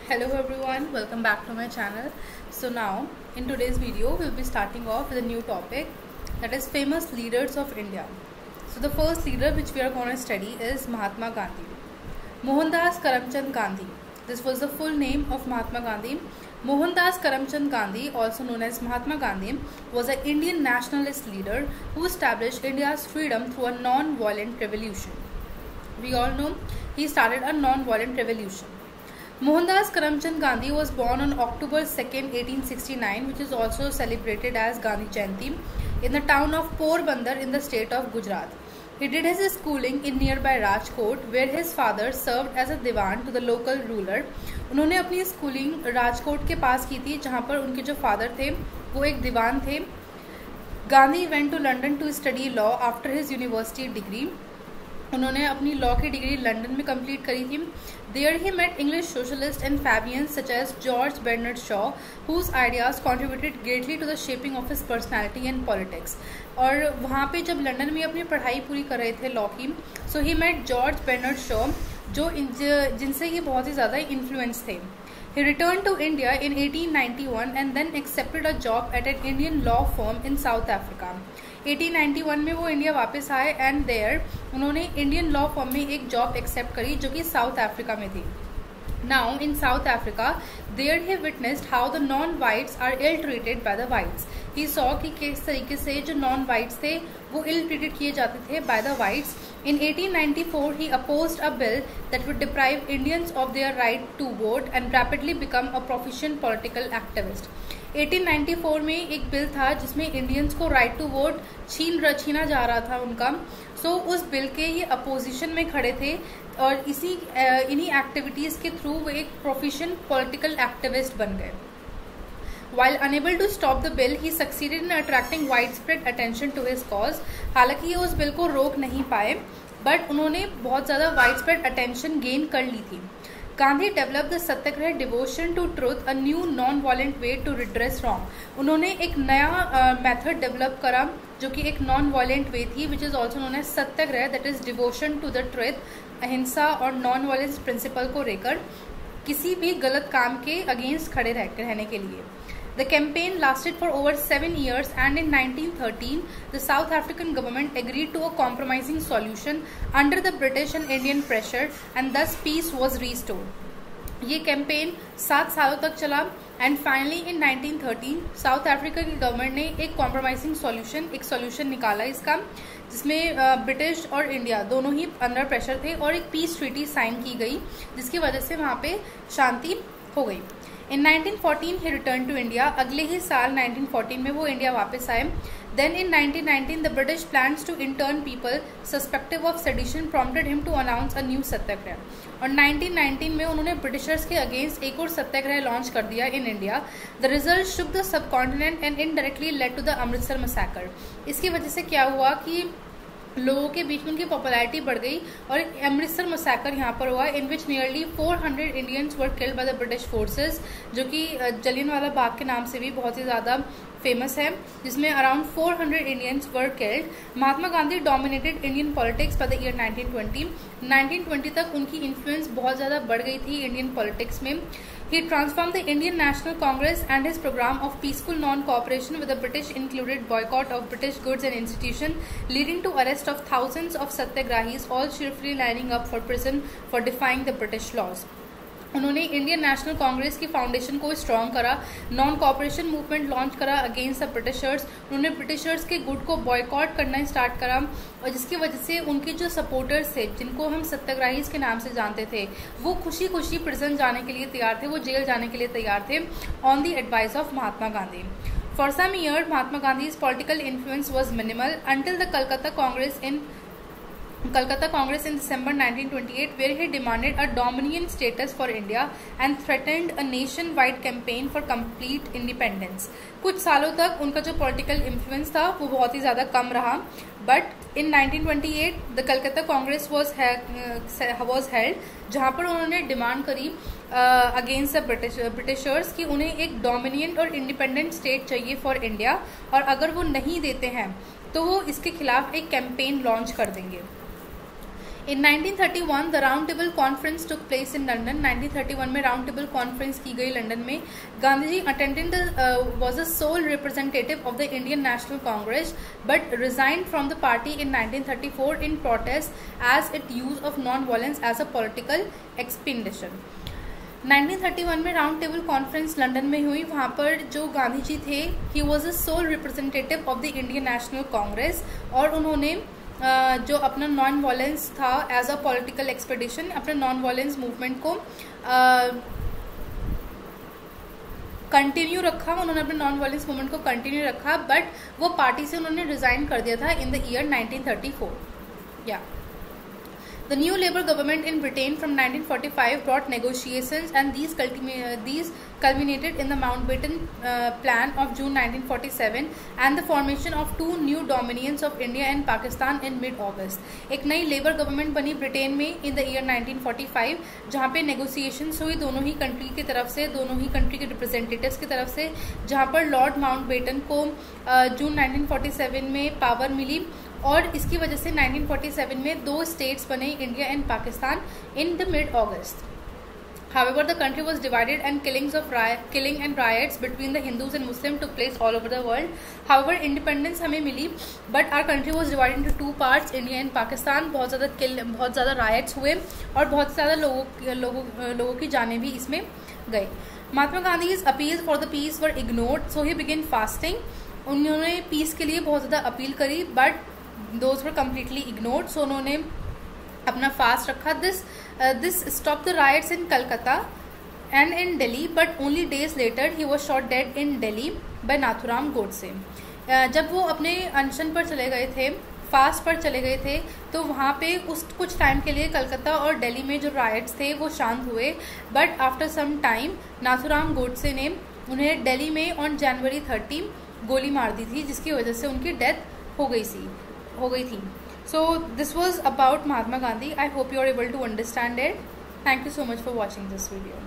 Hello everyone, welcome back to my channel. So now in today's video we'll be starting off with a new topic, that is famous leaders of India. So the first leader which we are going to study is Mahatma Gandhi. Mohandas Karamchand Gandhi. This was the full name of Mahatma Gandhi. Mohandas Karamchand Gandhi, also known as Mahatma Gandhi, was an Indian nationalist leader who established India's freedom through a non-violent revolution. We all know he started a non-violent revolution. Mohandas Karamchand Gandhi was born on October 2nd, 1869, which is also celebrated as Gandhi Jayanti, in the town of Porbandar in the state of Gujarat. He did his schooling in nearby Rajkot, where his father served as a diwan to the local ruler. उन्होंने अपनी schooling Rajkot के पास की थी, जहाँ पर उनके जो father थे वो एक दीवान थे. Gandhi went to London to study law after his university degree. उन्होंने अपनी लॉ की डिग्री लंदन में कंप्लीट करी थी. There he met English socialists and Fabians such as George Bernard Shaw, whose ideas contributed greatly to the shaping of his personality and politics. और वहाँ पे जब लंदन में अपनी पढ़ाई पूरी कर रहे थे लॉ की, so he met George Bernard Shaw, जिनसे ये बहुत ही ज़्यादा इन्फ्लुएंस थे. He returned to India in 1891 and then accepted a job at an Indian law firm in South Africa. 1891 में वो इंडिया वापस आए एंड देयर उन्होंने इंडियन लॉ फर्म में एक जॉब एक्सेप्ट करी जो कि साउथ अफ्रीका में थी. Now in South Africa, there he witnessed how the non-whites are ill-treated by the whites. He saw कि किस तरीके से जो non-whites थे वो ill-treated किए जाते थे by the whites. In 1894, he opposed a bill that would deprive Indians of their right to vote and rapidly become a proficient political activist. 1894 में एक बिल था जिसमें इंडियंस को राइट टू वोट छीना जा रहा था उनका. सो उस बिल के ये अपोजिशन में खड़े थे और इन्हीं एक्टिविटीज के थ्रू वो एक प्रोफिशिएंट पॉलिटिकल एक्टिविस्ट बन गए. While unable to stop the bill, he succeeded in attracting widespread attention to his cause. हालांकि ये उस बिल को रोक नहीं पाए, बट उन्होंने बहुत ज़्यादा वाइडस्प्रेड अटेंशन गेन कर ली थी. Gandhi develop the satyagraha devotion to truth, a new non violent way to redress wrong. उन्होंने एक नया मेथड डेवलप करा जो कि एक नॉन वायलेंट वे थी, which is also known as satyagraha, that is devotion to the truth, ahimsa और नॉन वायलेंस प्रिंसिपल को लेकर किसी भी गलत काम के अगेंस्ट खड़े रहने के लिए. The campaign lasted for over 7 years and in 1913, the South African government agreed to a compromising solution under the British and Indian pressure and thus peace was restored. ये कैंपेन 7 सालों तक चला and finally in 1913 south Africa की government ने एक compromising solution निकाला इसका, जिसमें ब्रिटिश और इंडिया दोनों ही अंडर प्रेशर थे और एक पीस ट्रीटी साइन की गई जिसकी वजह से वहाँ पे शांति हो गई. In 1914 he returned to India. अगले ही साल 1914 में वो इंडिया वापस आए. Then in 1919 the British plans to intern people suspected of sedition prompted him to announce a new सत्याग्रह. और 1919 में उन्होंने ब्रिटिशर्स के अगेंस्ट एक और सत्याग्रह लॉन्च कर दिया in India. The result shook the subcontinent and indirectly led to the Amritsar massacre. इसकी वजह से क्या हुआ कि लोगों के बीच में उनकी पॉपुलैरिटी बढ़ गई और एक अमृतसर मसैकर यहाँ पर हुआ in which nearly 400 Indians were killed by the British forces, जो कि जलियांवाला बाग के नाम से भी बहुत ही ज़्यादा फेमस है, जिसमें around 400 Indians were killed. Mahatma Gandhi dominated Indian politics by the year 1920 तक उनकी इन्फ्लुएंस बहुत ज़्यादा बढ़ गई थी इंडियन पॉलिटिक्स में. He transformed the Indian National Congress and his program of peaceful non-cooperation with the British included boycott of British goods and institutions, leading to arrest of thousands of satyagrahis, all cheerfully lining up for prison for defying the British laws. उन्होंने Indian National Congress की foundation को strong करा, non cooperation movement launch करा against the Britishers. उन्होंने Britishers के good को boycott करना start करा और जिसकी वजह से उनके जो सपोर्टर्स थे, जिनको हम सत्याग्रहीज के नाम से जानते थे, वो खुशी खुशी प्रिजन जाने के लिए तैयार थे, वो जेल जाने के लिए तैयार थे on the advice of Mahatma Gandhi. For some year Mahatma Gandhi's political influence was minimal until the Calcutta Congress in December 1928, where he demanded a dominion status for India and threatened a nationwide campaign for complete independence. कुछ सालों तक उनका जो political influence था वो बहुत ही ज़्यादा कम रहा, but in 1928 the Calcutta Congress was held, जहाँ पर उन्होंने डिमांड करी अगेंस्ट द ब्रिटिशर्स कि उन्हें एक डोमिनियंट और इंडिपेंडेंट स्टेट चाहिए फॉर इंडिया, और अगर वो नहीं देते हैं तो वो इसके खिलाफ एक कैंपेन लॉन्च कर देंगे. In 1931 the round table conference took place in London. 1931 में राउंड टेबल कॉन्फ्रेंस की गई लंदन में. Gandhi attended was a sole representative of the Indian National Congress but resigned from the party in 1934 in protest as its use of non-violence as a political expedition. 1931 में round table conference London में हुई. वहाँ पर जो गांधी जी थे he was a sole representative of the Indian National Congress और उन्होंने जो अपना नॉन वायलेंस था एज अ पॉलिटिकल एक्सपेडिशन अपने नॉन वायलेंस मूवमेंट को कंटिन्यू रखा. उन्होंने अपने नॉन वायलेंस मूवमेंट को कंटिन्यू रखा बट वो पार्टी से उन्होंने रिजाइन कर दिया था इन द ईयर 1934. या The new Labour government in Britain from 1945 brought negotiations and these culminated in the Mountbatten Plan of June 1947 and the formation of two new dominions of India and Pakistan in mid-August. एक नई labour government बनी Britain में in the year 1945 जहाँ पे negotiations हुई दोनों ही country की तरफ से, दोनों ही कंट्री के रिप्रेजेंटेटिव्स की तरफ से, जहाँ पर लॉर्ड माउंटबेटन को जून 1947 में पावर मिली और इसकी वजह से 1947 में दो स्टेट्स बने India and Pakistan in the mid August. However, the country was divided and killing and riots between the Hindus and Muslims took place all over the world. However, independence हमें मिली but our country was divided into two parts, India and Pakistan. बहुत ज़्यादा riots हुए और बहुत ज़्यादा लोगों की जानें भी इसमें गए. महात्मा Gandhi's appeals for the peace were ignored, so he began fasting. उन्होंने पीस के लिए बहुत ज़्यादा अपील करी but those were completely ignored, so उन्होंने अपना फास्ट रखा. This stopped the riots in Calcutta and in Delhi, but only days later he was shot dead in Delhi by Nathuram Godse. जब वो अपने अनशन पर चले गए थे, फास्ट पर चले गए थे, तो वहाँ पे उस कुछ टाइम के लिए कलकत्ता और दिल्ली में जो राइट्स थे वो शांत हुए but after some time Nathuram Godse ने उन्हें दिल्ली में ऑन जनवरी 30 गोली मार दी थी जिसकी वजह से उनकी डेथ हो गई थी. So this was about Mahatma Gandhi. I hope you are able to understand it. Thank you so much for watching this video.